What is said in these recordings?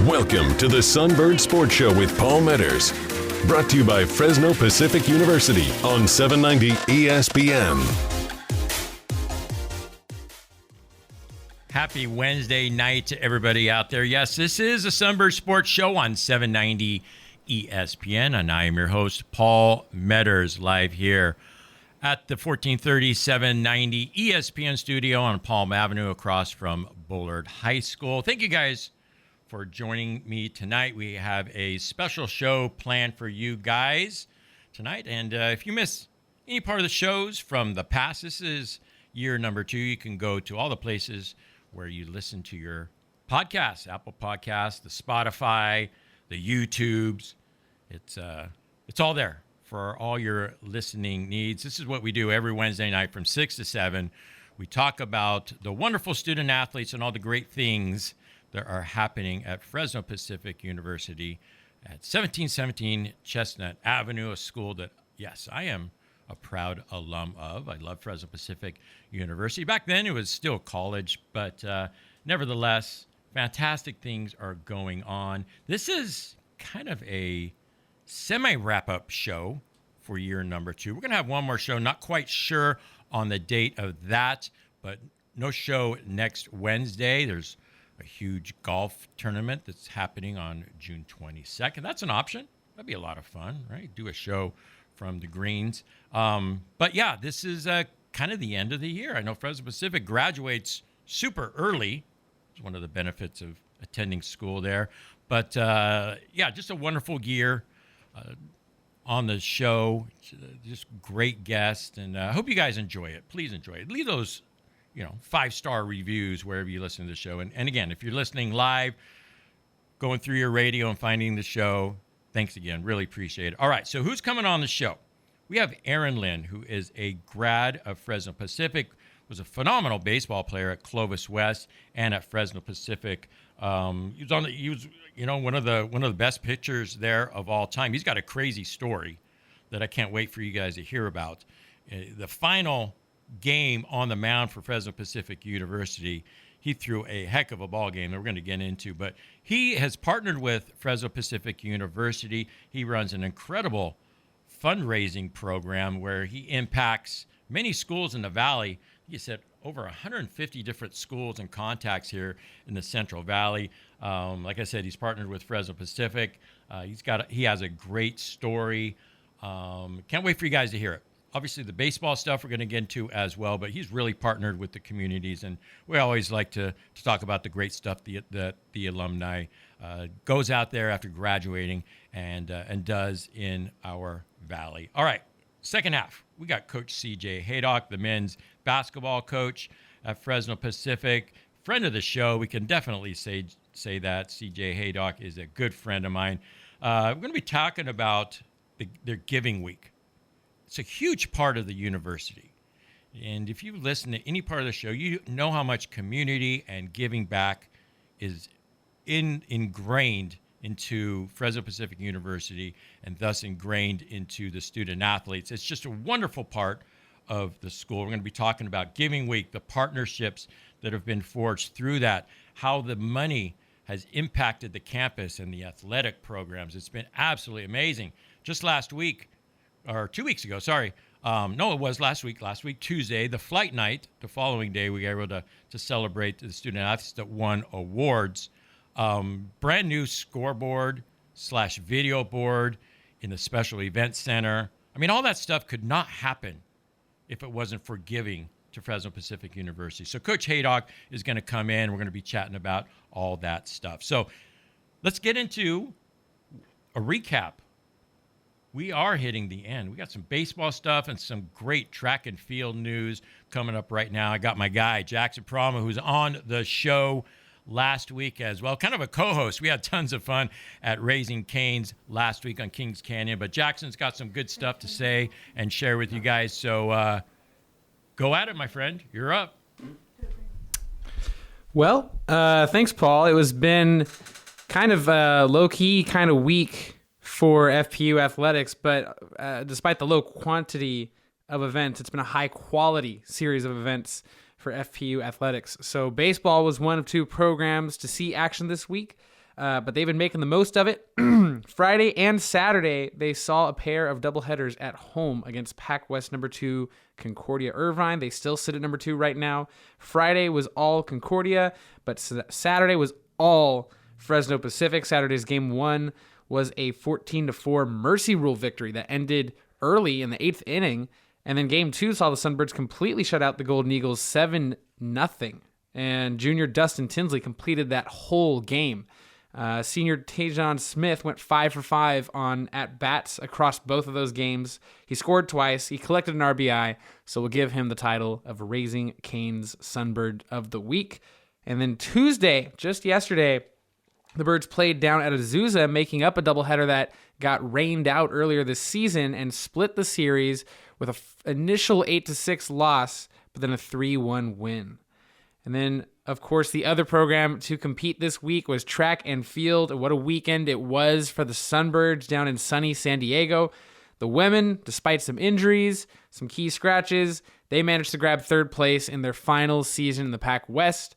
Welcome to the Sunbirds Sports Show with Paul Meadors. Brought to you by Fresno Pacific University on 790 ESPN. Happy Wednesday night to everybody out there. Yes, this is the Sunbirds Sports Show on 790 ESPN, and I am your host, Paul Meadors, live here at the 1430 790 ESPN studio on Palm Avenue across from Bullard High School. Thank you guys for joining me tonight. We have a special show planned for you guys tonight. And if you miss any part of the shows from the past, this is year number 2. You can go to all the places where you listen to your podcasts, Apple Podcasts, the Spotify, the YouTubes. It's all there for all your listening needs. This is what we do every Wednesday night from 6 to 7. We talk about the wonderful student athletes and all the great things that are happening at Fresno Pacific University at 1717 Chestnut Avenue, a school that, yes, I am a proud alum of. I love Fresno Pacific University. Back then, it was still college, but nevertheless, fantastic things are going on. This is kind of a semi-wrap-up show for year number 2. We're going to have one more show, not quite sure on the date of that, but no show next Wednesday. There's a huge golf tournament that's happening on June 22nd. That's an option. That'd be a lot of fun, right? Do a show from the greens. But yeah, this is kind of the end of the year. I know Fresno Pacific graduates super early. It's one of the benefits of attending school there. But yeah, just a wonderful year on the show. Just great guests. And I hope you guys enjoy it. Please enjoy it. Leave those 5-star reviews wherever you listen to the show. And again, if you're listening live, going through your radio and finding the show, thanks again. Really appreciate it. All right, so who's coming on the show? We have Aaron Lynn, who is a grad of Fresno Pacific, was a phenomenal baseball player at Clovis West and at Fresno Pacific. He was one of the best pitchers there of all time. He's got a crazy story that I can't wait for you guys to hear about. The final game on the mound for Fresno Pacific University, he threw a heck of a ball game that we're going to get into, but he has partnered with Fresno Pacific University. He runs an incredible fundraising program where he impacts many schools in the Valley. He said over 150 different schools and contacts here in the Central Valley. Like I said, he's partnered with Fresno Pacific. He has a great story. Can't wait for you guys to hear it. Obviously, the baseball stuff we're going to get into as well, but he's really partnered with the communities, and we always like to talk about the great stuff that the alumni goes out there after graduating and does in our valley. All right, second half, we got Coach C.J. Haydock, the men's basketball coach at Fresno Pacific, friend of the show. We can definitely say that. C.J. Haydock is a good friend of mine. We're going to be talking about their giving week. It's a huge part of the university. And if you listen to any part of the show, you know how much community and giving back is ingrained into Fresno Pacific University and thus ingrained into the student athletes. It's just a wonderful part of the school. We're going to be talking about Giving Week, the partnerships that have been forged through that, how the money has impacted the campus and the athletic programs. It's been absolutely amazing. Just last week, or 2 weeks ago, sorry. No, it was last week, Tuesday, the flight night, the following day, we were able to celebrate the student athletes that won awards. Brand new scoreboard / video board in the special event center. I mean, all that stuff could not happen if it wasn't for giving to Fresno Pacific University. So Coach Haydock is going to come in. We're going to be chatting about all that stuff. So let's get into a recap. We are hitting the end. We got some baseball stuff and some great track and field news coming up right now. I got my guy, Jackson Prama, who's on the show last week as well. Kind of a co-host. We had tons of fun at Raising Cane's last week on Kings Canyon. But Jackson's got some good stuff to say and share with you guys. So go at it, my friend. You're up. Well, thanks, Paul. It was been kind of low-key kind of week for FPU athletics, but despite the low quantity of events, it's been a high-quality series of events for FPU athletics. So baseball was one of 2 programs to see action this week. but they've been making the most of it. Friday and Saturday, they saw a pair of doubleheaders at home against Pac West number 2 Concordia Irvine. They still sit at number 2 right now. Friday was all Concordia, but Saturday was all Fresno Pacific. Saturday's game 1 was a 14-4 Mercy Rule victory that ended early in the 8th inning. And then game 2 saw the Sunbirds completely shut out the Golden Eagles 7-0. And junior Dustin Tinsley completed that whole game. Senior Tajon Smith went 5 for 5 on at-bats across both of those games. He scored twice. He collected an RBI, so we'll give him the title of Raising Cane's Sunbird of the Week. And then Tuesday, just yesterday, the Birds played down at Azusa, making up a doubleheader that got rained out earlier this season and split the series with an initial 8-6 loss, but then a 3-1 win. And then, of course, the other program to compete this week was track and field. What a weekend it was for the Sunbirds down in sunny San Diego. The women, despite some injuries, some key scratches, they managed to grab third place in their final season in the Pac West.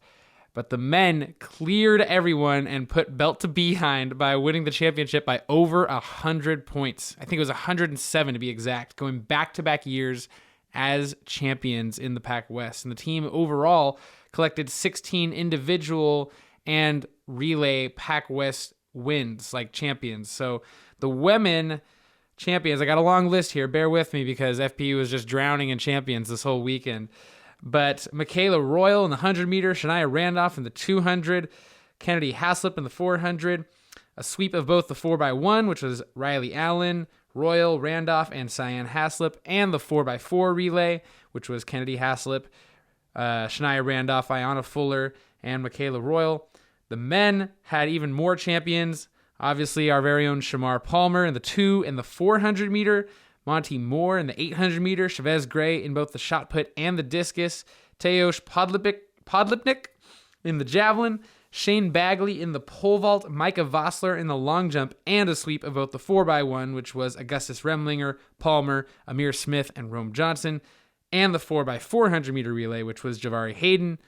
But the men cleared everyone and put belt to behind by winning the championship by over 100 points. I think it was 107 to be exact, going back-to-back years as champions in the Pac West. And the team overall collected 16 individual and relay Pac West wins like champions. So the women champions, I got a long list here. Bear with me because FPU was just drowning in champions this whole weekend. But Michaela Royal in the 100-meter, Shania Randolph in the 200, Kennedy Haslip in the 400, a sweep of both the 4x1, which was Riley Allen, Royal, Randolph, and Cyan Haslip, and the 4x4 relay, which was Kennedy Haslip, Shania Randolph, Ayanna Fuller, and Michaela Royal. The men had even more champions. Obviously, our very own Shamar Palmer in the 2 and the 400-meter, Monty Moore in the 800-meter, Chavez Gray in both the shot put and the discus, Teos Podlipnik in the javelin, Shane Bagley in the pole vault, Micah Vossler in the long jump, and a sweep of both the 4x1, which was Augustus Remlinger, Palmer, Amir Smith, and Rome Johnson, and the 4x400-meter relay, which was Javari Hayden,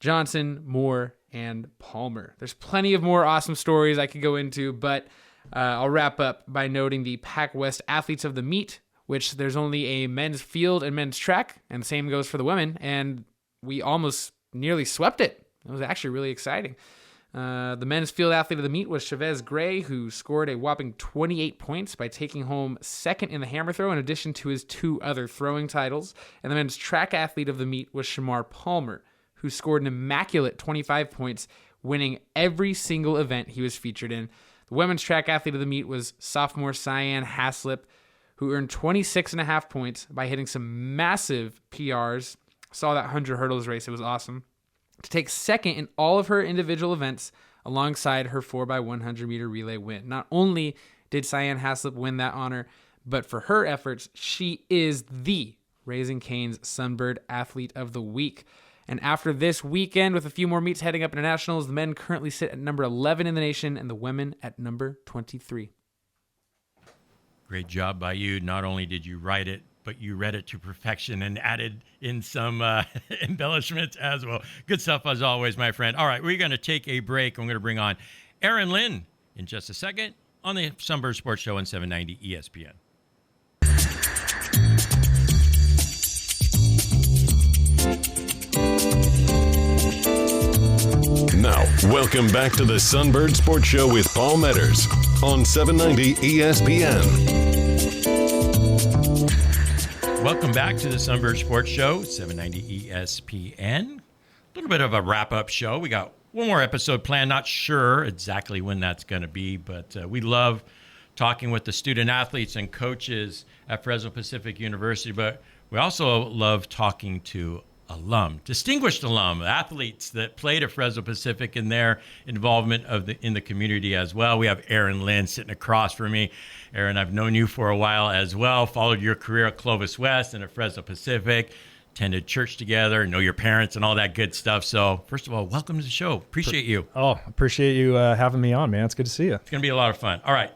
Johnson, Moore, and Palmer. There's plenty of more awesome stories I could go into, but I'll wrap up by noting the Pac West Athletes of the Meet, which there's only a men's field and men's track, and the same goes for the women, and we almost nearly swept it. It was actually really exciting. The men's field athlete of the meet was Chavez Gray, who scored a whopping 28 points by taking home second in the hammer throw, in addition to his 2 other throwing titles. And the men's track athlete of the meet was Shamar Palmer, who scored an immaculate 25 points, winning every single event he was featured in. The women's track athlete of the meet was sophomore Cyan Haslip, who earned 26.5 points by hitting some massive PRs. Saw that 100 hurdles race. It was awesome. To take second in all of her individual events alongside her 4x100-meter relay win. Not only did Cyan Haslip win that honor, but for her efforts, she is the Raising Cane's Sunbird Athlete of the Week. And after this weekend, with a few more meets heading up into nationals, the men currently sit at number 11 in the nation and the women at number 23. Great job by you. Not only did you write it, but you read it to perfection and added in some embellishments as well. Good stuff as always, my friend. All right, we're going to take a break. I'm going to bring on Aaron Lynn in just a second on the Sunbird Sports Show on 790 ESPN. Now, welcome back to the Sunbird Sports Show with Paul Meadors on 790 ESPN. Welcome back to the Sunbird Sports Show, 790 ESPN. A little bit of a wrap-up show. We got one more episode planned. Not sure exactly when that's going to be, but we love talking with the student athletes and coaches at Fresno Pacific University, but we also love talking to distinguished alum, athletes that played at Fresno Pacific and their involvement in the community as well. We have Aaron Lynn sitting across from me. Aaron, I've known you for a while as well, followed your career at Clovis West and at Fresno Pacific, attended church together, know your parents and all that good stuff. So first of all, welcome to the show. Appreciate you. Oh, appreciate you having me on, man. It's good to see you. It's going to be a lot of fun. All right.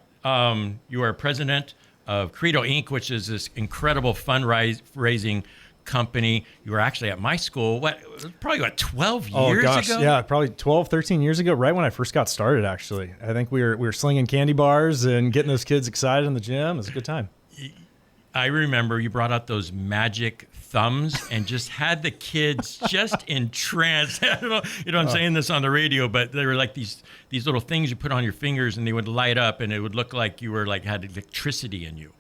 You are president of Credo Inc., which is this incredible fundraising company. You were actually at my school, probably 12 years ago? Yeah, probably 12, 13 years ago, right when I first got started, actually. I think we were slinging candy bars and getting those kids excited in the gym. It was a good time. I remember you brought out those magic thumbs and just had the kids just entranced. I don't know, I'm saying this on the radio, but they were like these little things you put on your fingers and they would light up and it would look like you were had electricity in you.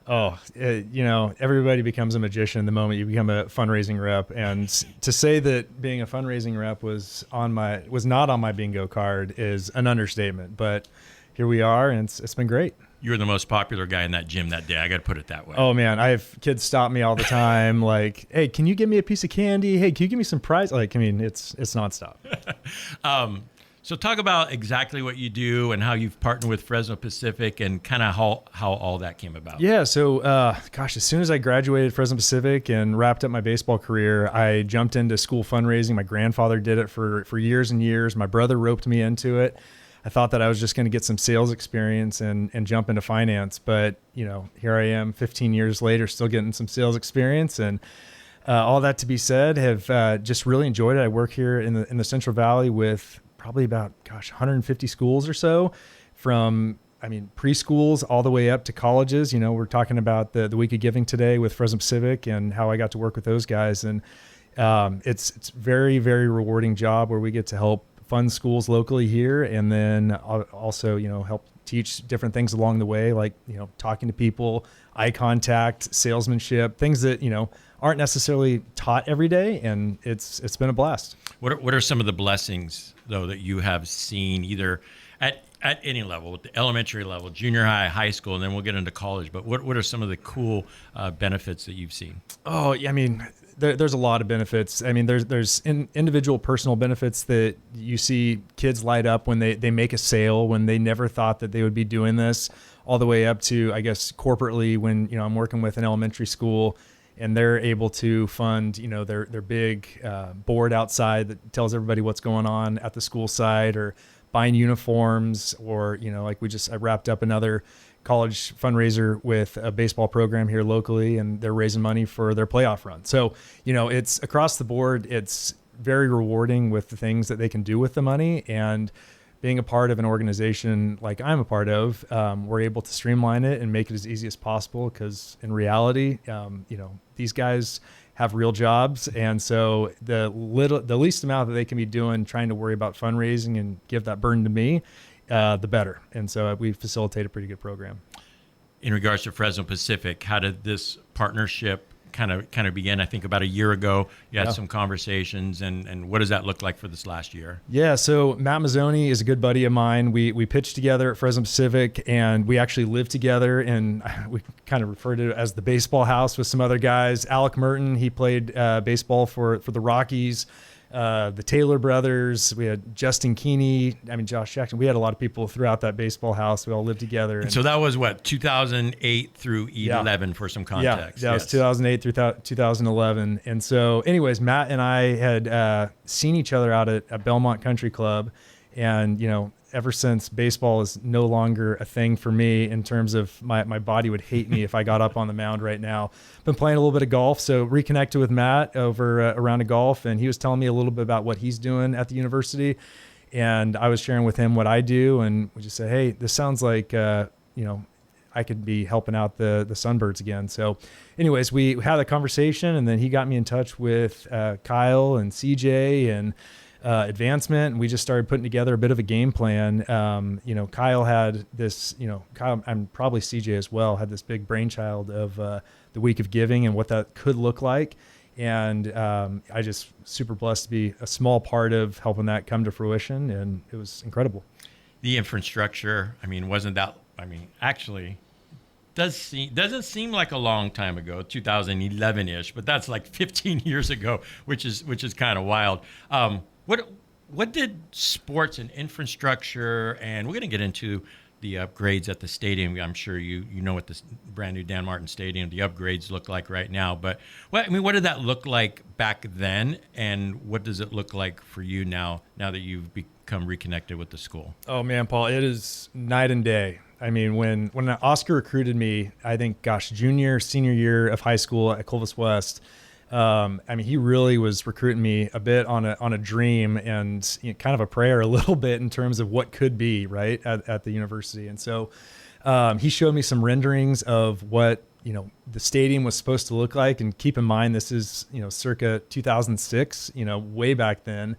Everybody becomes a magician the moment you become a fundraising rep. And to say that being a fundraising rep was not on my bingo card is an understatement. But here we are, and it's been great. You were the most popular guy in that gym that day. I got to put it that way. Oh, man. I have kids stop me all the time. Like, hey, can you give me a piece of candy? Hey, can you give me some prize? Like, I mean, it's nonstop. So talk about exactly what you do and how you've partnered with Fresno Pacific and kind of how all that came about. Yeah. So, as soon as I graduated Fresno Pacific and wrapped up my baseball career, I jumped into school fundraising. My grandfather did it for years and years. My brother roped me into it. I thought that I was just going to get some sales experience and jump into finance. But, here I am 15 years later, still getting some sales experience. And all that to be said, have just really enjoyed it. I work here in the Central Valley with probably about, 150 schools or so, from, preschools all the way up to colleges. We're talking about the Week of Giving today with Fresno Pacific and how I got to work with those guys. And it's very, very rewarding job where we get to help fund schools locally here, and then also, help teach different things along the way, like, talking to people, eye contact, salesmanship, things that, aren't necessarily taught every day. And it's been a blast. What are some of the blessings, though, that you have seen either at any level, at the elementary level, junior high, high school, and then we'll get into college, but what are some of the cool benefits that you've seen? Oh, yeah, there's a lot of benefits. There's individual personal benefits that you see kids light up when they make a sale, when they never thought that they would be doing this, all the way up to, I guess, corporately when, I'm working with an elementary school and they're able to fund, their big board outside that tells everybody what's going on at the school site, or buying uniforms, or, I wrapped up another college fundraiser with a baseball program here locally, and they're raising money for their playoff run. So, it's across the board. It's very rewarding with the things that they can do with the money, and being a part of an organization like I'm a part of, we're able to streamline it and make it as easy as possible. Because in reality, these guys have real jobs, and so the least amount that they can be doing trying to worry about fundraising and give that burden to me, the better. And so we facilitate a pretty good program. In regards to Fresno Pacific, how did this partnership kind of begin? I think about a year ago, you had some conversations, and what does that look like for this last year? Yeah, so Matt Mazzoni is a good buddy of mine. We pitched together at Fresno Pacific, and we actually lived together, and we kind of referred to it as the baseball house with some other guys. Alec Merton, he played baseball for the Rockies. The Taylor brothers, we had Justin Keeney, Josh Jackson. We had a lot of people throughout that baseball house. We all lived together. And so that was 2008 through 11 for some context. Yeah, that was 2008 through 2011. And so anyways, Matt and I had seen each other out at Belmont Country Club. And, ever since baseball is no longer a thing for me in terms of my body would hate me if I got up on the mound right now. Been playing a little bit of golf, so reconnected with Matt over a round of golf, and he was telling me a little bit about what he's doing at the university, and I was sharing with him what I do, and we just said, hey, this sounds like I could be helping out the Sunbirds again. So anyways, we had a conversation, and then he got me in touch with Kyle and CJ and Advancement, and we just started putting together a bit of a game plan. Kyle had this, Kyle, and probably CJ as well, had this big brainchild of the Week of Giving and what that could look like. And I just super blessed to be a small part of helping that come to fruition, and it was incredible. The infrastructure, wasn't that, actually doesn't seem like a long time ago, 2011-ish, but that's like 15 years ago, which is kind of wild. What did sports and infrastructure, and we're going to get into the upgrades at the stadium. I'm sure you know what this brand new Dan Martin Stadium, the upgrades look like right now. But what did that look like back then, and what does it look like for you now that you've become reconnected with the school? Oh man, Paul, it is night and day. When Oscar recruited me, I think, senior year of high school at Clovis West, I mean, he really was recruiting me a bit on a dream and kind of a prayer a little bit in terms of what could be right at the university. And so he showed me some renderings of what, the stadium was supposed to look like. And keep in mind, this is, circa 2006, way back then.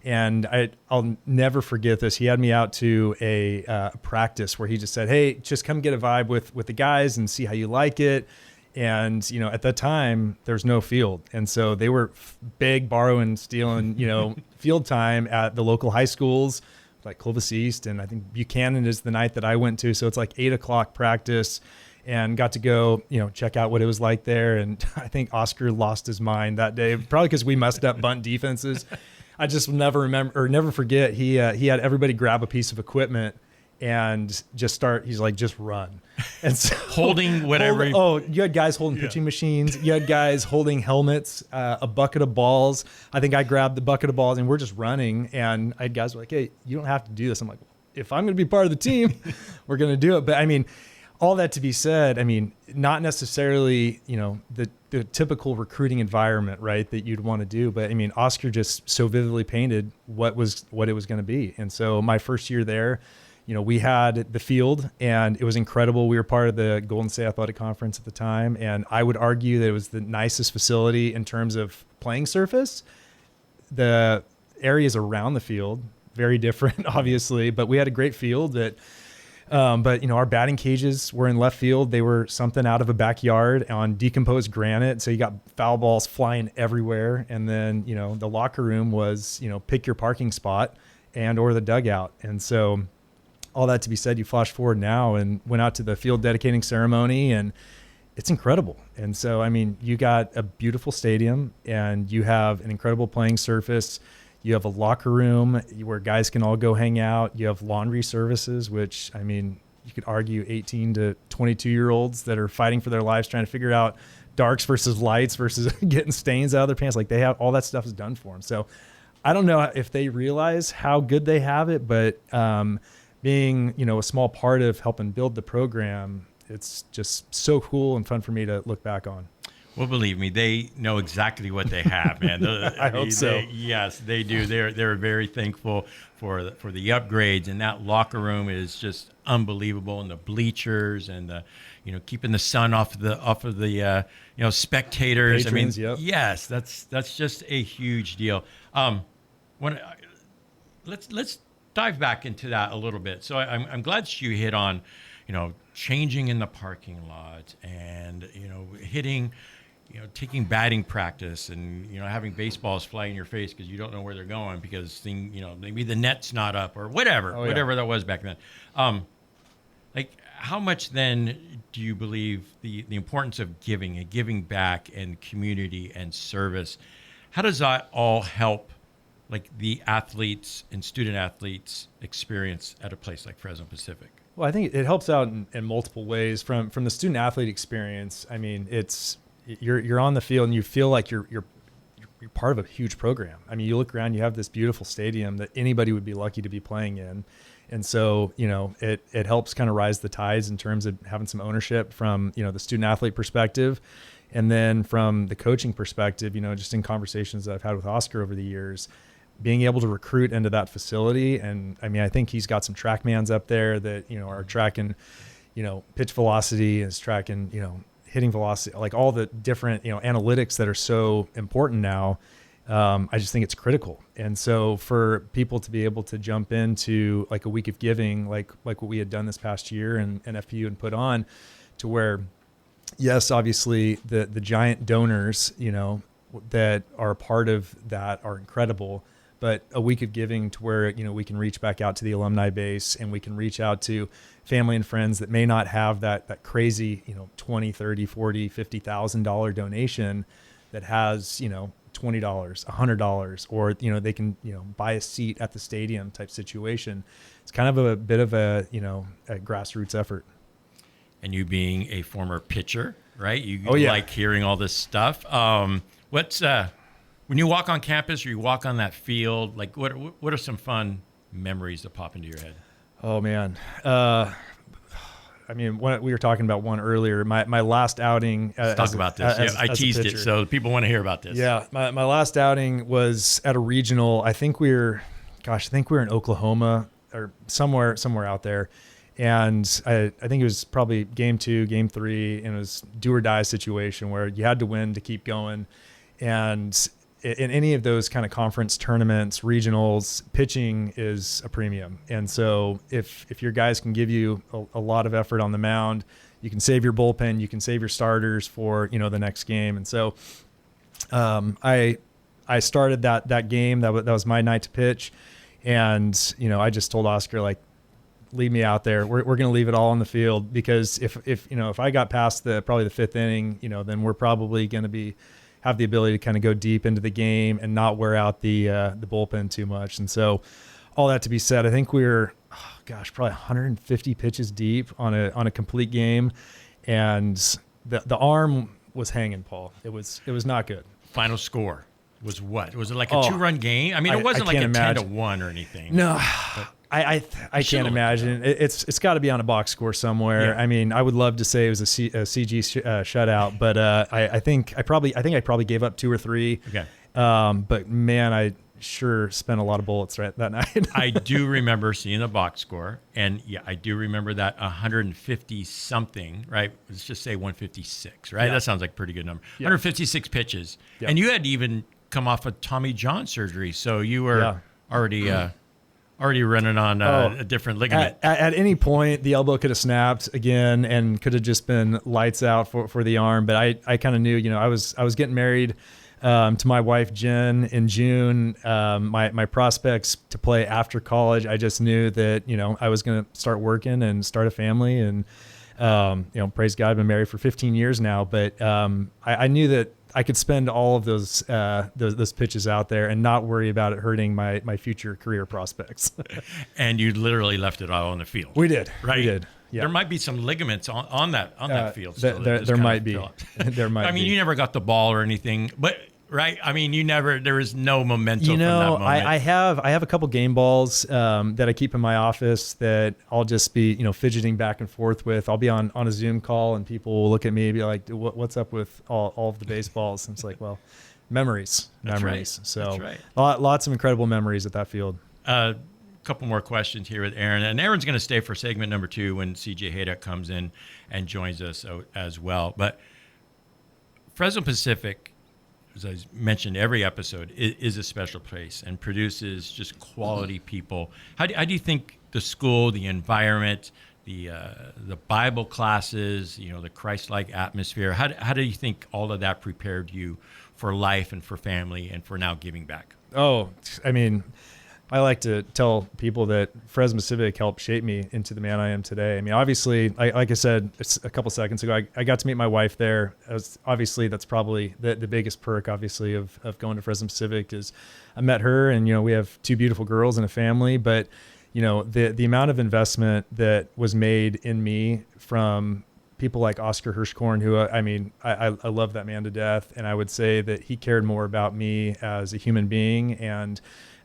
And I'll never forget this. He had me out to a practice where he just said, "Hey, just come get a vibe with the guys and see how you like it." And, at that time, there's no field. And so they were borrowing, stealing, field time at the local high schools, like Clovis East. And I think Buchanan is the night that I went to. So it's like 8:00 practice, and got to go, check out what it was like there. And I think Oscar lost his mind that day, probably because we messed up bunt defenses. I just never forget. He had everybody grab a piece of equipment and just run. And so holding whatever. You had guys holding pitching machines. You had guys holding helmets, a bucket of balls. I think I grabbed the bucket of balls and we're just running. And I had guys were like, "Hey, you don't have to do this." I'm like, "If I'm going to be part of the team, we're going to do it." But I mean, all that to be said, I mean, not necessarily, the typical recruiting environment, right, that you'd want to do. But I mean, Oscar just so vividly painted what it was going to be. And so my first year there, we had the field and it was incredible. We were part of the Golden State Athletic Conference at the time. And I would argue that it was the nicest facility in terms of playing surface. The areas around the field, very different, obviously, but we had a great field that, but our batting cages were in left field. They were something out of a backyard on decomposed granite. So you got foul balls flying everywhere. And then, the locker room was, pick your parking spot or the dugout. And so all that to be said, you flash forward now and went out to the field dedicating ceremony, and it's incredible. And so, I mean, you got a beautiful stadium and you have an incredible playing surface. You have a locker room where guys can all go hang out. You have laundry services, which, I mean, you could argue 18 to 22-year-olds that are fighting for their lives trying to figure out darks versus lights versus getting stains out of their pants. Like, they have all that stuff is done for them. So I don't know if they realize how good they have it, but being, a small part of helping build the program, it's just so cool and fun for me to look back on. Well, believe me, they know exactly what they have, man. I hope so. Yes, they do. They're very thankful for the upgrades, and that locker room is just unbelievable, and the bleachers and the, keeping the sun off of the spectators. Patrons, I mean, yes, that's just a huge deal. Let's dive back into that a little bit. So I'm glad that you hit on, changing in the parking lot and, hitting, taking batting practice and, having baseballs fly in your face because you don't know where they're going because, maybe the net's not up or whatever that was back then. How much then do you believe the importance of giving back and community and service, how does that all help the athletes and student athletes experience at a place like Fresno Pacific? Well, I think it helps out in multiple ways. From the student athlete experience, I mean, it's you're on the field and you feel like you're part of a huge program. I mean, you look around, you have this beautiful stadium that anybody would be lucky to be playing in. And so, it helps kind of rise the tides in terms of having some ownership from, the student athlete perspective. And then from the coaching perspective, just in conversations that I've had with Oscar over the years, being able to recruit into that facility. And I mean, I think he's got some TrackMans up there that, are tracking, pitch velocity, is tracking, hitting velocity, like all the different, analytics that are so important now. I just think it's critical. And so for people to be able to jump into a week of giving, like what we had done this past year and FPU and put on, to where, yes, obviously the giant donors, that are a part of that are incredible. But a week of giving to where, we can reach back out to the alumni base and we can reach out to family and friends that may not have that crazy, $20, $30, $40, $50,000 donation that has, $20, $100, or, they can, buy a seat at the stadium type situation. It's kind of a bit of a grassroots effort. And you being a former pitcher, right? You Oh, yeah. like hearing all this stuff. When you walk on campus or you walk on that field, what are some fun memories that pop into your head? Oh man. I mean, we were talking about one earlier. My last outing. Let's talk about this. I teased it, so people want to hear about this. Yeah, my last outing was at a regional. I think we were in Oklahoma or somewhere out there. And I think it was probably game 2, game 3, and it was do or die situation where you had to win to keep going. And in any of those kind of conference tournaments, regionals, pitching is a premium. And so if your guys can give you a lot of effort on the mound, you can save your bullpen, you can save your starters for, the next game. And so I started that game. That was my night to pitch. And, I just told Oscar, like, leave me out there. We're going to leave it all on the field, because if I got past probably the 5th inning, then we're probably going to have the ability to kind of go deep into the game and not wear out the bullpen too much. And so all that to be said, I think we were, probably 150 pitches deep on a complete game. And the arm was hanging, Paul. It was not good. Final score was what? Was it like a 2-run game? I mean, it wasn't like a 10-1 or anything. No, I can't imagine. It's got to be on a box score somewhere. Yeah. I mean, I would love to say it was a CG shutout, but I think I probably gave up 2 or 3. Okay. But man, I sure spent a lot of bullets that night. I do remember seeing the box score, and I do remember that 150 something, right? Let's just say 156, right? Yeah. That sounds like a pretty good number. Yeah. 156 pitches, and you had even come off of Tommy John surgery, so you were already running on a different ligament. At any point, the elbow could have snapped again and could have just been lights out for the arm. But I kind of knew, I was getting married to my wife, Jen, in June. My prospects to play after college, I just knew that, I was going to start working and start a family. And, praise God, I've been married for 15 years now. But I knew that I could spend all of those pitches out there and not worry about it hurting my future career prospects. And you literally left it all on the field. We did. Right? We did. Yeah. There might be some ligaments on that field. There might be. There might be. I mean, you never got the ball or anything, but right? I mean, there was no memento from that moment. I have a couple game balls that I keep in my office that I'll just be, fidgeting back and forth with. I'll be on a Zoom call and people will look at me and be like, what's up with all of the baseballs? And it's like, well, memories. Right. So lots of incredible memories at that field. Couple more questions here with Aaron. And Aaron's going to stay for segment number 2 when CJ Haydock comes in and joins us as well. But Fresno Pacific, as I mentioned, every episode is a special place and produces just quality people. How do you think the school, the environment, the Bible classes, the Christ-like atmosphere, how do you think all of that prepared you for life and for family and for now giving back? Oh, I mean, I like to tell people that Fresno Pacific helped shape me into the man I am today. I mean, obviously, like I said a couple seconds ago, I got to meet my wife there. Obviously, that's probably the biggest perk, obviously, of going to Fresno Pacific is I met her, and, we have 2 beautiful girls and a family. But, the amount of investment that was made in me from people like Oscar Hirschkorn, who, I love that man to death. And I would say that he cared more about me as a human being and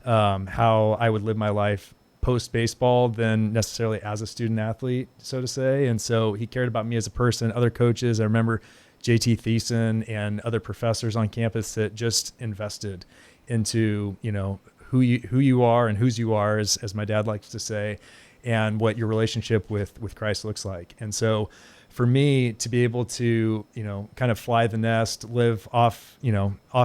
how I would live my life post baseball than necessarily as a student athlete, so to say. And so he cared about me as a person. Other coaches, I remember JT Thiessen and other professors on campus that just invested into, who you are and whose you are, as my dad likes to say, and what your relationship with Christ looks like. And so for me to be able to, kind of fly the nest, live off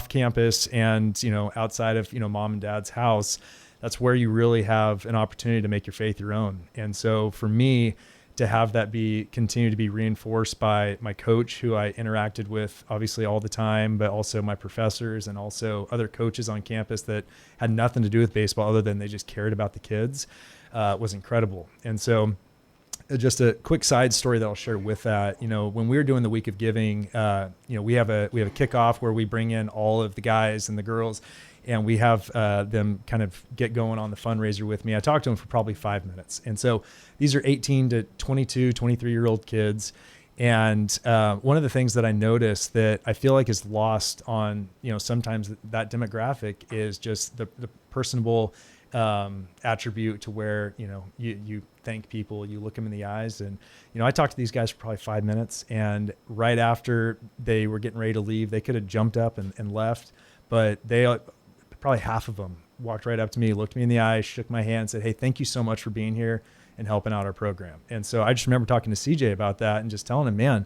campus and, outside of, mom and dad's house, that's where you really have an opportunity to make your faith your own. And so for me to have that continue to be reinforced by my coach, who I interacted with obviously all the time, but also my professors and also other coaches on campus that had nothing to do with baseball other than they just cared about the kids, was incredible. And so just a quick side story that I'll share with that. When we were doing the week of giving, we have a kickoff where we bring in all of the guys and the girls, and we have them kind of get going on the fundraiser with me. I talked to them for probably 5 minutes. And so these are 18 to 22, 23-year-old kids. And one of the things that I noticed that I feel like is lost on, sometimes that demographic is just the personable attribute to where, you thank people, you look them in the eyes. And, I talked to these guys for probably 5 minutes, and right after they were getting ready to leave, they could have jumped up and left, but they probably half of them walked right up to me, looked me in the eye, shook my hand, said, "Hey, thank you so much for being here and helping out our program." And so I just remember talking to CJ about that and just telling him, man,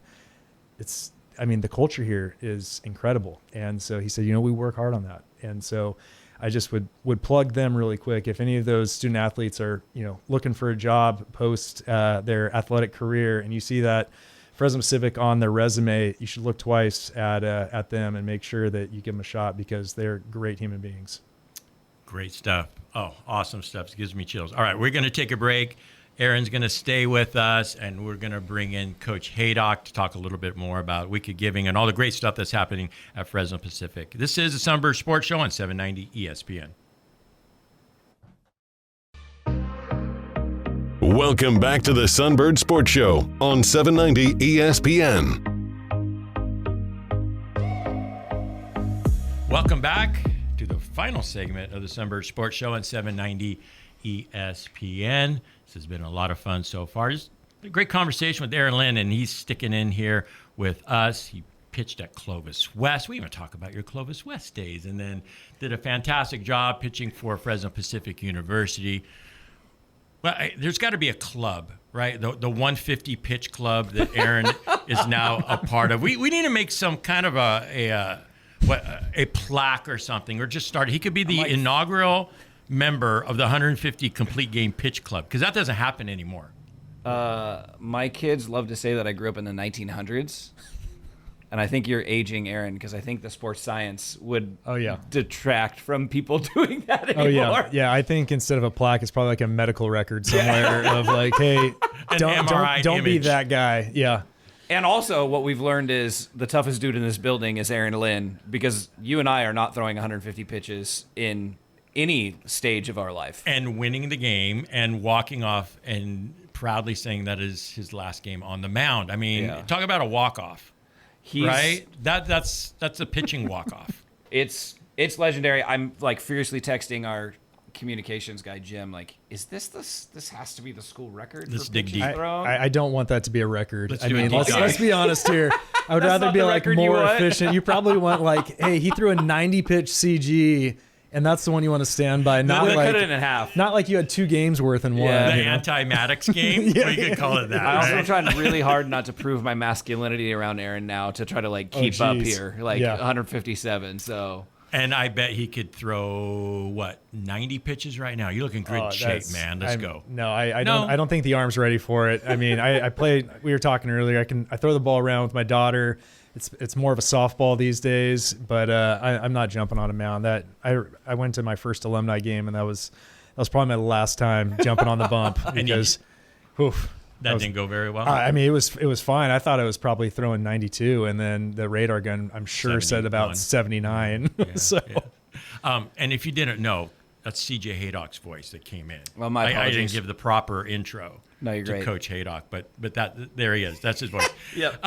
the culture here is incredible. And so he said, we work hard on that. And so I just would plug them really quick. If any of those student athletes are, looking for a job post their athletic career, and you see that Fresno Pacific on their resume, you should look twice at them and make sure that you give them a shot, because they're great human beings. Great stuff. Oh, awesome stuff. It gives me chills. All right, we're going to take a break. Aaron's going to stay with us, and we're going to bring in Coach Haydock to talk a little bit more about Week of Giving and all the great stuff that's happening at Fresno Pacific. This is the Sunbird Sports Show on 790 ESPN. Welcome back to the Sunbird Sports Show on 790 ESPN. Welcome back to the final segment of the Sunbird Sports Show on 790 ESPN. This has been a lot of fun so far. Just a great conversation with Aaron Lynn, and he's sticking in here with us. He pitched at Clovis West. We even talk about your Clovis West days, and then did a fantastic job pitching for Fresno Pacific University. Well, there's got to be a club, right? The 150 pitch club that Aaron is now a part of. We need to make some kind of a plaque or something, or just start. He could be the inaugural member of the 150 complete game pitch club, because that doesn't happen anymore. My kids love to say that I grew up in the 1900s, and I think you're aging, Aaron, because I think the sports science would detract from people doing that anymore. Yeah. I think instead of a plaque, it's probably like a medical record somewhere of like, hey, don't be that guy. Yeah. And also, what we've learned is the toughest dude in this building is Aaron Lynn, because you and I are not throwing 150 pitches in any stage of our life. And winning the game and walking off and proudly saying that is his last game on the mound. I mean, talk about a walk-off, right? That's a pitching walk-off. It's legendary. I'm like furiously texting our communications guy, Jim, like, is this has to be the school record? Let's for dig deep. I don't want that to be a record. Let's be honest here. I would rather be like more efficient. You probably want like, hey, he threw a 90 pitch CG, and that's the one you want to stand by. Not like cut it in half. Not like you had 2 games worth in one. The anti-Maddox game. We could call it that. I also tried really hard not to prove my masculinity around Aaron now, to try to like keep up here, 157. So. And I bet he could throw 90 pitches right now. You look in great shape, man. Let's go. No, I don't think the arm's ready for it. I mean, I played. We were talking earlier. I throw the ball around with my daughter. It's more of a softball these days, but I'm not jumping on a mound. That I went to my first alumni game, and that was probably my last time jumping on the bump, because that didn't go very well. I mean, it was fine. I thought I was probably throwing 92, and then the radar gun, I'm sure, said about 79. And if you didn't know, that's CJ Haydock's voice that came in. Well, my apologies. I didn't give the proper intro to great. Coach Haydock, but there he is. That's his voice. Yep.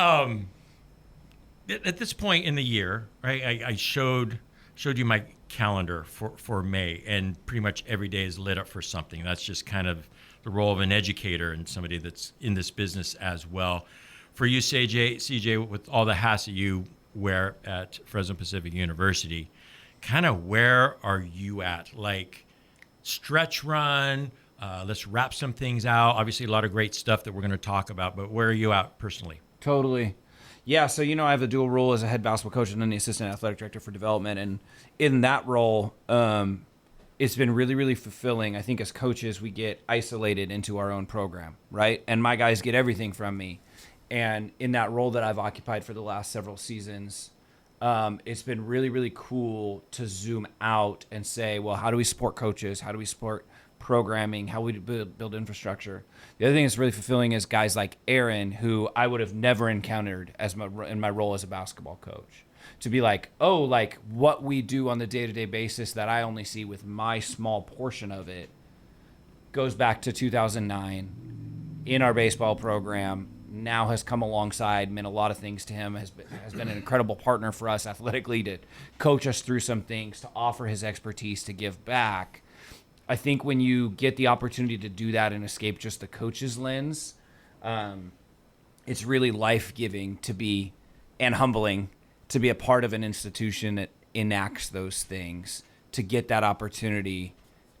At this point in the year, right, I showed you my calendar for May, and pretty much every day is lit up for something. That's just kind of the role of an educator and somebody that's in this business as well. For you, CJ, with all the hats that you wear at Fresno Pacific University, kind of where are you at? Like, stretch run, let's wrap some things out. Obviously, a lot of great stuff that we're going to talk about, but where are you at personally? Totally. Yeah, so I have a dual role as a head basketball coach and then the assistant athletic director for development. And in that role, it's been really, really fulfilling. I think as coaches, we get isolated into our own program, right? And my guys get everything from me. And in that role that I've occupied for the last several seasons, it's been really, really cool to zoom out and say, well, how do we support coaches? How do we support programming? How we build infrastructure? The other thing that's really fulfilling is guys like Aaron, who I would have never encountered in my role as a basketball coach. To be like, what we do on the day-to-day basis that I only see with my small portion of it goes back to 2009 in our baseball program. Now has come alongside, meant a lot of things to him, has been an incredible partner for us athletically, to coach us through some things, to offer his expertise, to give back. I think when you get the opportunity to do that and escape just the coach's lens, it's really life-giving to be, and humbling, to be a part of an institution that enacts those things, to get that opportunity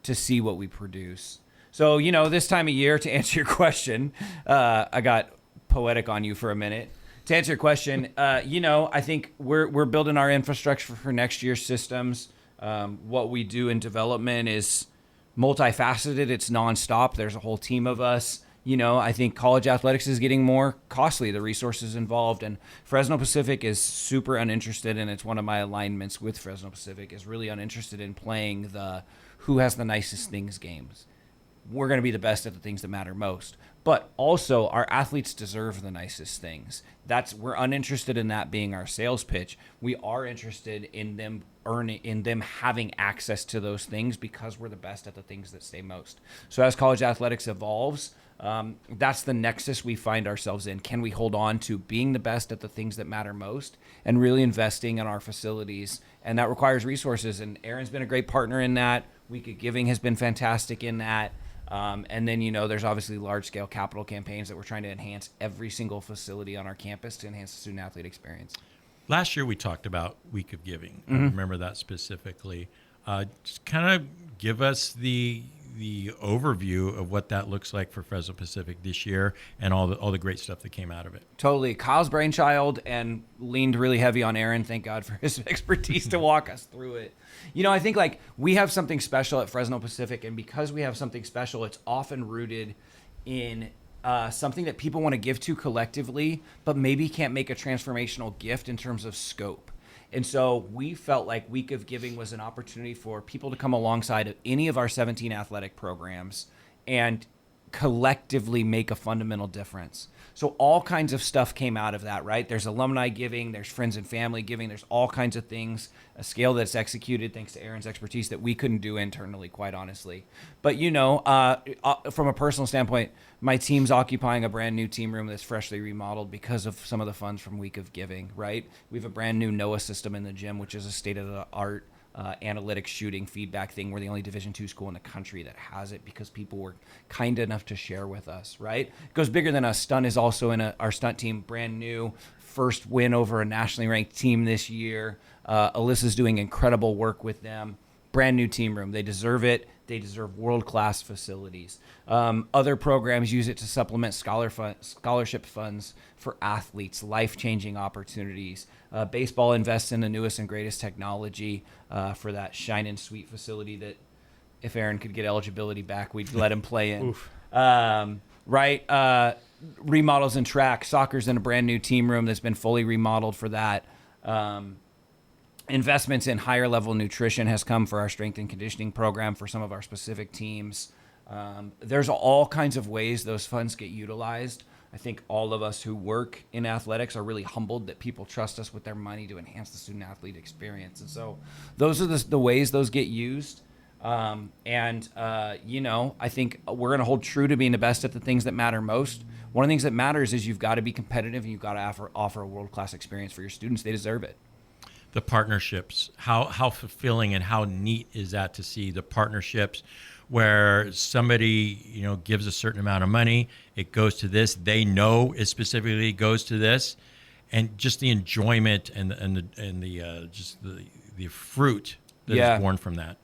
to see what we produce. So, this time of year, to answer your question, I got poetic on you for a minute. To answer your question, I think we're building our infrastructure for next year's systems. What we do in development is multifaceted. It's nonstop. There's a whole team of us. I think college athletics is getting more costly, the resources involved, and Fresno Pacific is super uninterested, and it's one of my alignments with Fresno Pacific, is really uninterested in playing the who has the nicest things games. We're going to be the best at the things that matter most. But also, our athletes deserve the nicest things. We're uninterested in that being our sales pitch. We are interested in them having access to those things because we're the best at the things that stay most. So as college athletics evolves, that's the nexus we find ourselves in. Can we hold on to being the best at the things that matter most and really investing in our facilities? And that requires resources. And Aaron's been a great partner in that. Week of Giving has been fantastic in that. And then, there's obviously large-scale capital campaigns that we're trying to enhance every single facility on our campus to enhance the student-athlete experience. Last year we talked about Week of Giving. I remember that specifically. Just kind of give us the overview of what that looks like for Fresno Pacific this year and all the great stuff that came out of it. Totally. Kyle's brainchild, and leaned really heavy on Aaron. Thank God for his expertise to walk us through it. I think we have something special at Fresno Pacific, and because we have something special, it's often rooted in something that people want to give to collectively, but maybe can't make a transformational gift in terms of scope. And so we felt like Week of Giving was an opportunity for people to come alongside of any of our 17 athletic programs and collectively make a fundamental difference. So all kinds of stuff came out of that, right? There's alumni giving, there's friends and family giving, there's all kinds of things, a scale that's executed thanks to Aaron's expertise that we couldn't do internally, quite honestly. But, from a personal standpoint, my team's occupying a brand new team room that's freshly remodeled because of some of the funds from Week of Giving, right? We have a brand new NOAA system in the gym, which is a state-of-the-art analytics shooting feedback thing. We're the only Division II school in the country that has it because people were kind enough to share with us, right? It goes bigger than us. Stunt is also in our stunt team, brand new, first win over a nationally ranked team this year. Alyssa's doing incredible work with them. Brand new team room. They deserve it. They deserve world-class facilities. Other programs use it to supplement scholarship funds for athletes, life-changing opportunities. Baseball invests in the newest and greatest technology for that Shine and Sweet facility that if Aaron could get eligibility back, we'd let him play in. Right? Remodels and track. Soccer's in a brand new team room that's been fully remodeled for that. Investments in higher level nutrition has come for our strength and conditioning program for some of our specific teams. There's all kinds of ways those funds get utilized. I think all of us who work in athletics are really humbled that people trust us with their money to enhance the student athlete experience. And so those are the ways those get used. I think we're going to hold true to being the best at the things that matter most. One of the things that matters is you've got to be competitive and you've got to offer a world-class experience for your students. They deserve it. The partnerships, how fulfilling and how neat is that to see the partnerships where somebody, gives a certain amount of money, it goes to this, they know it specifically goes to this, and just the enjoyment and the fruit that is born from that.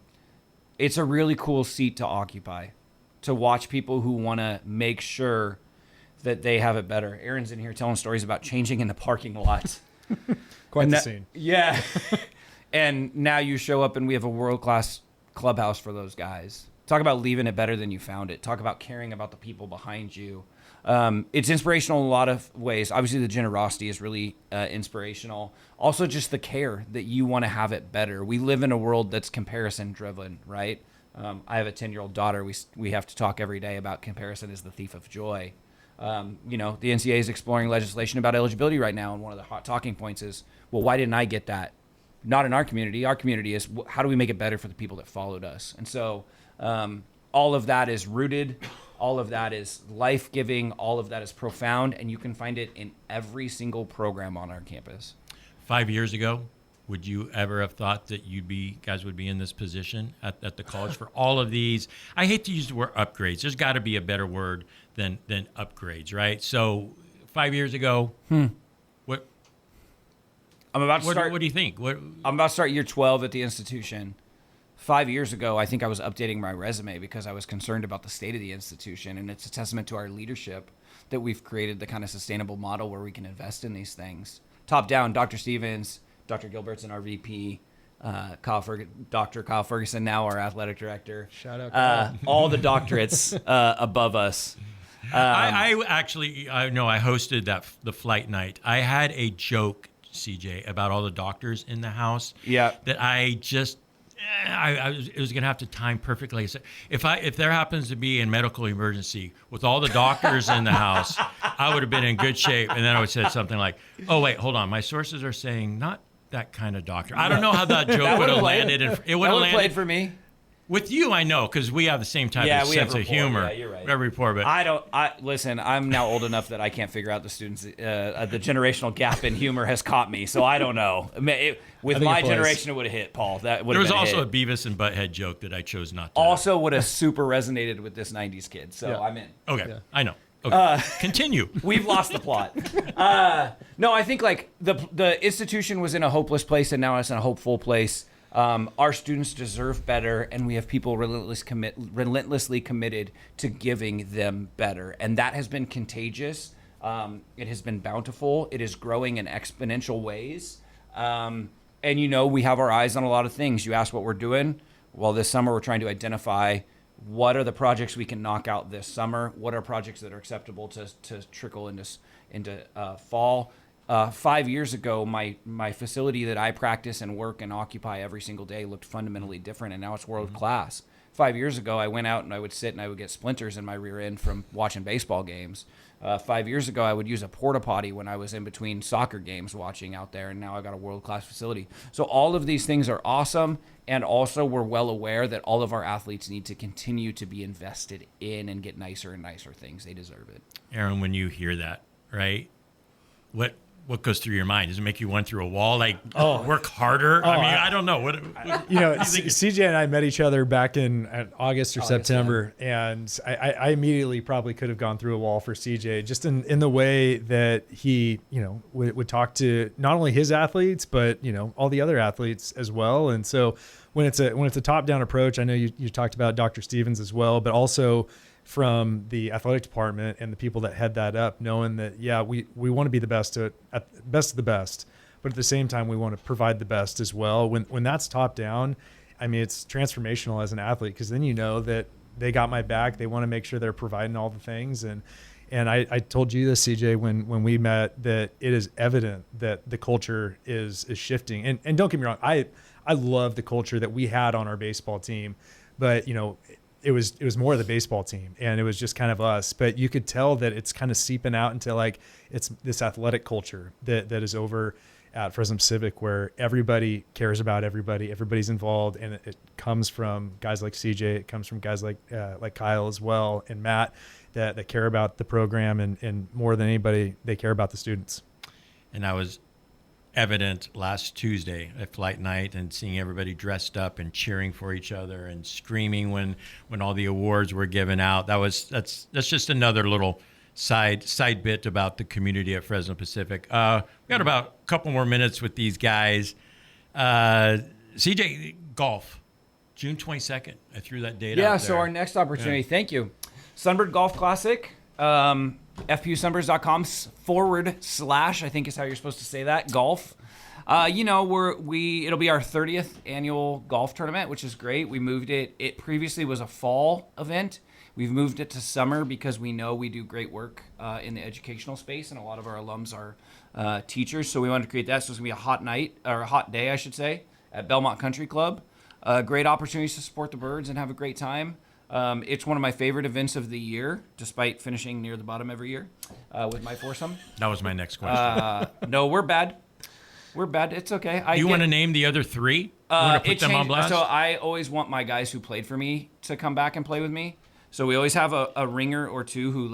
It's a really cool seat to occupy, to watch people who want to make sure that they have it better. Aaron's in here telling stories about changing in the parking lot. Quite the scene. Yeah. And now you show up and we have a world-class clubhouse for those guys. Talk about leaving it better than you found it. Talk about caring about the people behind you. It's inspirational in a lot of ways. Obviously, the generosity is really inspirational. Also, just the care that you want to have it better. We live in a world that's comparison-driven, right? I have a 10-year-old daughter. We have to talk every day about comparison is the thief of joy. The NCAA is exploring legislation about eligibility right now, and one of the hot talking points is, well, why didn't I get that? Not in our community. Our community is, how do we make it better for the people that followed us? And so all of that is rooted. All of that is life-giving. All of that is profound, and you can find it in every single program on our campus. 5 years ago, would you ever have thought that guys would be in this position at the college for all of these? I hate to use the word upgrades. There's got to be a better word than upgrades, right? So 5 years ago, what? I'm about to start. What do you think? I'm about to start year 12 at the institution. 5 years ago, I think I was updating my resume because I was concerned about the state of the institution, and it's a testament to our leadership that we've created the kind of sustainable model where we can invest in these things. Top down, Dr. Stevens, Dr. Gilbertson, our VP, Dr. Kyle Ferguson, now our athletic director. Shout out, Kyle. All the doctorates above us. I hosted the flight night. I had a joke, CJ, about all the doctors in the house. Yeah. That it was going to have to time perfectly. So if there happens to be a medical emergency with all the doctors in the house, I would have been in good shape. And then I would say something like, "Oh wait, hold on. My sources are saying not that kind of doctor." I don't know how that joke would have landed. It would have played for me. With you, I know, because we have the same type of sense of humor. Yeah, you're right. We have rapport, but listen. I'm now old enough that I can't figure out the students. The generational gap in humor has caught me, so I don't know. With my generation, it would have hit, Paul. That would. There was been also a a Beavis and Butthead joke that I chose not to. Also, would have super resonated with this '90s kid. So I'm in. Okay, yeah. I know. Okay. Continue. We've lost the plot. No, I think like the institution was in a hopeless place, and now it's in a hopeful place. Our students deserve better, and we have people relentlessly committed to giving them better. And that has been contagious. It has been bountiful. It is growing in exponential ways. And, we have our eyes on a lot of things. You asked what we're doing. Well, this summer we're trying to identify what are the projects we can knock out this summer. What are projects that are acceptable to trickle into fall. 5 years ago, my facility that I practice and work and occupy every single day looked fundamentally different, and now it's world class. 5 years ago, I went out and I would sit and I would get splinters in my rear end from watching baseball games. 5 years ago, I would use a porta potty when I was in between soccer games watching out there, and now I got a world class facility. So all of these things are awesome, and also we're well aware that all of our athletes need to continue to be invested in and get nicer and nicer things. They deserve it. Aaron, when you hear that, right? What goes through your mind? Does it make you run through a wall? Like, work harder? I don't know. What CJ and I met each other back in August or September, and I immediately probably could have gone through a wall for CJ, just in the way that he, would talk to not only his athletes, but, all the other athletes as well. And so when it's a top-down approach, I know you talked about Dr. Stevens as well, but also from the athletic department and the people that head that up, knowing that, we want to be the best of the best, but at the same time, we want to provide the best as well. When that's top down, it's transformational as an athlete, because then that they got my back. They want to make sure they're providing all the things. And I told you this, CJ, when we met, that it is evident that the culture is shifting. And don't get me wrong, I love the culture that we had on our baseball team, but it was more of the baseball team, and it was just kind of us. But you could tell that it's kind of seeping out into like it's this athletic culture that is over at Fresno Civic, where everybody cares about everybody, everybody's involved, and it comes from guys like CJ, it comes from guys like Kyle as well, and Matt, that care about the program, and more than anybody, they care about the students. And I was evident last Tuesday at flight night, and seeing everybody dressed up and cheering for each other and screaming when all the awards were given out. That's just another little side bit about the community at Fresno Pacific. We got about a couple more minutes with these guys. CJ, golf, June 22nd. I threw that date out there. Yeah, so our next opportunity, thank you. Sunbird Golf Classic. FPUSunbirds.com / I think is how you're supposed to say that, golf. It'll be our 30th annual golf tournament, which is great. We moved it. It previously was a fall event. We've moved it to summer because we know we do great work in the educational space, and a lot of our alums are teachers. So we wanted to create that. So it's gonna be a hot day, I should say, at Belmont Country Club. Great opportunities to support the birds and have a great time. It's one of my favorite events of the year, despite finishing near the bottom every year with my foursome. That was my next question. No, we're bad. We're bad. It's okay. You want to name the other three? You want to put them on blast? So I always want my guys who played for me to come back and play with me. So we always have a ringer or two who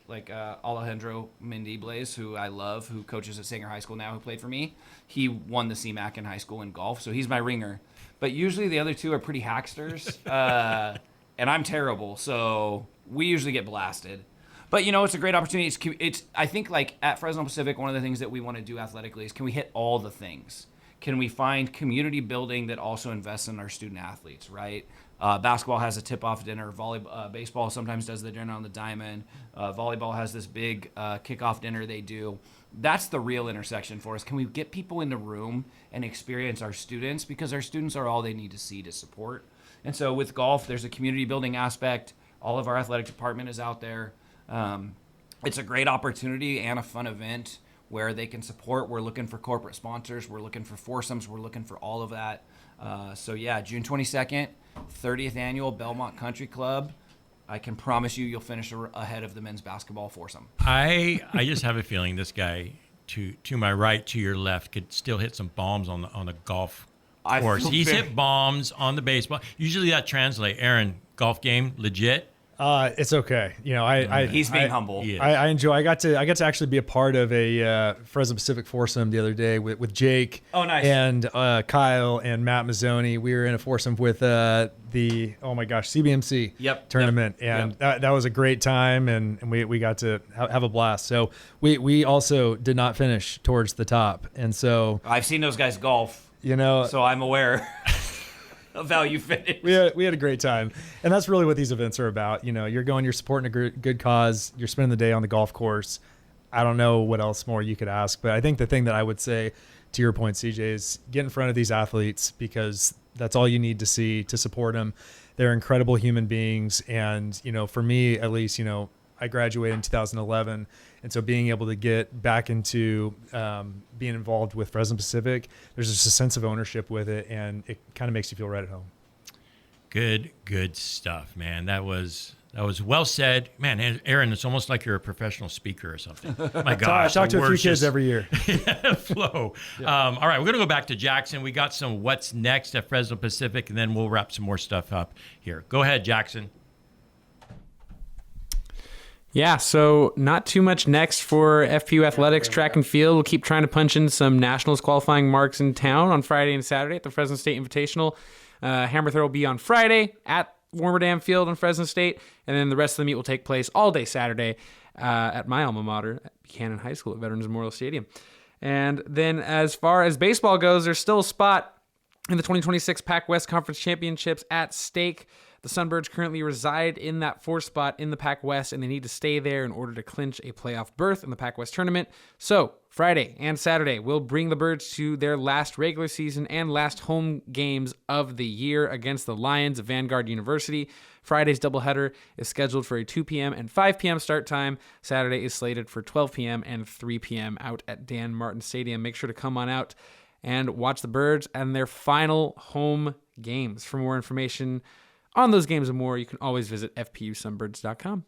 like Alejandro Mendibles, who I love, who coaches at Sanger High School now, who played for me. He won the CMAC in high school in golf, so he's my ringer. But usually the other two are pretty hacksters, and I'm terrible, so we usually get blasted. But, it's a great opportunity. It's I think, like, at Fresno Pacific, one of the things that we want to do athletically is, can we hit all the things? Can we find community building that also invests in our student athletes, right? Basketball has a tip-off dinner. Baseball sometimes does the dinner on the diamond. Volleyball has this big kickoff dinner they do. That's the real intersection for us. Can we get people in the room and experience our students? Because our students are all they need to see to support. And so with golf, there's a community building aspect. All of our athletic department is out there. It's a great opportunity and a fun event where they can support. We're looking for corporate sponsors. We're looking for foursomes. We're looking for all of that. June 22nd, 30th annual Belmont Country Club. I can promise you'll finish ahead of the men's basketball foursome. I just have a feeling this guy to my right, to your left, could still hit some bombs on the golf course. He's hit bombs on the baseball. Usually that translates. Aaron, golf game legit? It's okay. He's being humble. I enjoy. I got to actually be a part of a Fresno Pacific foursome the other day with Jake. Oh, nice. And Kyle and Matt Mazzoni. We were in a foursome with the CBMC tournament, and that was a great time, and we got to have a blast. So we also did not finish towards the top, and so I've seen those guys golf. So I'm aware of how you finished. We had a great time, and that's really what these events are about. You're supporting a good cause. You're spending the day on the golf course. I don't know what else more you could ask, but I think the thing that I would say, to your point, CJ, is get in front of these athletes, because that's all you need to see to support them. They're incredible human beings, and for me at least, I graduated in 2011, and so being able to get back into being involved with Fresno Pacific, there's just a sense of ownership with it, and it kind of makes you feel right at home. Good stuff, man. That was well said, man. Aaron, it's almost like you're a professional speaker or something. My gosh, I talk to a few kids every year. Flow. All right, we're gonna go back to Jackson. We got some what's next at Fresno Pacific, and then we'll wrap some more stuff up here. Go ahead, Jackson. Yeah, so not too much next for FPU athletics, track and field. We'll keep trying to punch in some nationals qualifying marks in town on Friday and Saturday at the Fresno State Invitational. Hammer throw will be on Friday at Warmerdam Field in Fresno State, and then the rest of the meet will take place all day Saturday at my alma mater, at Buchanan High School at Veterans Memorial Stadium. And then as far as baseball goes, there's still a spot in the 2026 Pac West Conference Championships at stake. The Sunbirds currently reside in that fourth spot in the Pac West, and they need to stay there in order to clinch a playoff berth in the Pac West tournament. So Friday and Saturday will bring the Birds to their last regular season and last home games of the year against the Lions of Vanguard University. Friday's doubleheader is scheduled for a 2 p.m. and 5 p.m. start time. Saturday is slated for 12 p.m. and 3 p.m. out at Dan Martin Stadium. Make sure to come on out and watch the Birds and their final home games. For more information on those games and more, you can always visit fpusunbirds.com.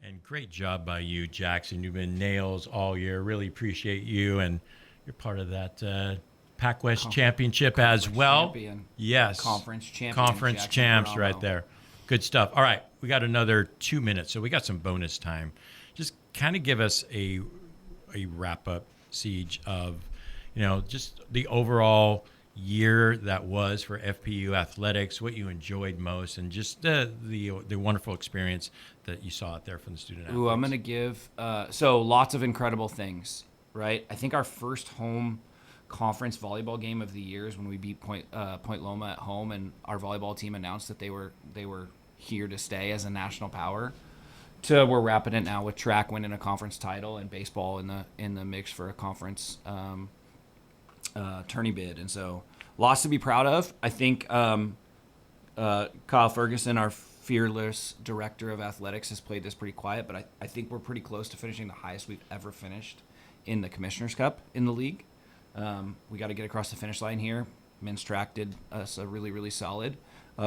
And great job by you, Jackson. You've been nails all year. Really appreciate you, and you're part of that Pac West Championship as well. Champion. Yes. Conference champion. Conference Jackson champs Verano. right there. Good stuff. All right, we got another 2 minutes, so we got some bonus time. Just kind of give us a wrap-up, Siege, of just the overall year that was for FPU athletics, what you enjoyed most, and just the wonderful experience that you saw out there from the student athletes. Ooh, I'm going to give so lots of incredible things, right? I think our first home conference volleyball game of the year is when we beat Point Loma at home, and our volleyball team announced that they were here to stay as a national power. We're wrapping it now with track winning a conference title and baseball in the mix for a conference tourney bid, and so lots to be proud of. I think Kyle Ferguson, our fearless director of athletics, has played this pretty quiet, but I think we're pretty close to finishing the highest we've ever finished in the Commissioner's Cup in the league. We got to get across the finish line here. Men's track did us a really, really solid.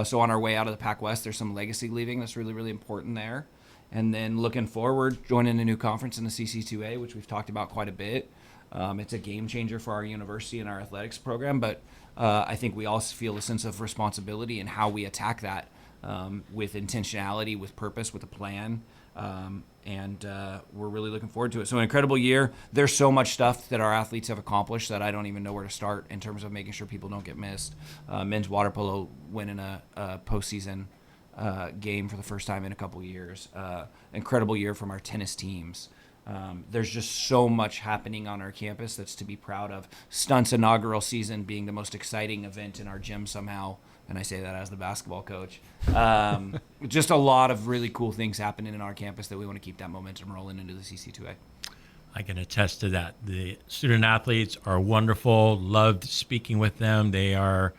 So on our way out of the Pac West, there's some legacy leaving that's really, really important there. And then looking forward, joining a new conference in the CC2A, which we've talked about quite a bit. It's a game changer for our university and our athletics program, but I think we also feel a sense of responsibility in how we attack that. with intentionality, with purpose, with a plan. And we're really looking forward to it. So an incredible year. There's so much stuff that our athletes have accomplished that I don't even know where to start in terms of making sure people don't get missed. Men's water polo winning a postseason game for the first time in a couple years. Incredible year from our tennis teams. There's just so much happening on our campus that's to be proud of. Stunt's inaugural season being the most exciting event in our gym somehow. And I say that as the basketball coach. Just a lot of really cool things happening in our campus that we want to keep that momentum rolling into the CC2A. I can attest to that. The student athletes are wonderful. Loved speaking with them. They are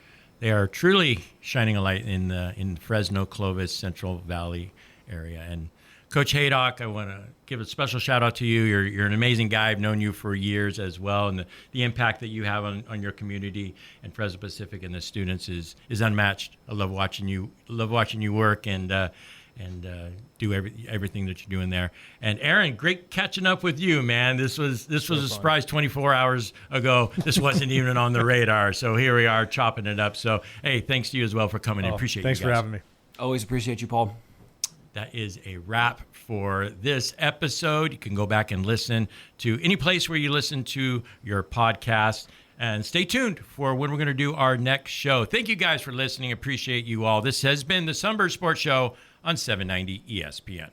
truly shining a light in Fresno, Clovis, Central Valley area. And Coach Haydock, I want to give a special shout out to you. You're an amazing guy. I've known you for years as well, and the impact that you have on your community and Fresno Pacific and the students is unmatched. I love watching you work and do everything that you're doing there. And Aaron, great catching up with you, man. This was a surprise 24 hours ago. This wasn't even on the radar. So here we are chopping it up. So hey, thanks to you as well for coming in. Appreciate you guys. Thanks for having me. Always appreciate you, Paul. That is a wrap for this episode. You can go back and listen to any place where you listen to your podcast. And stay tuned for when we're going to do our next show. Thank you guys for listening. Appreciate you all. This has been the Sunbird Sports Show on 790 ESPN.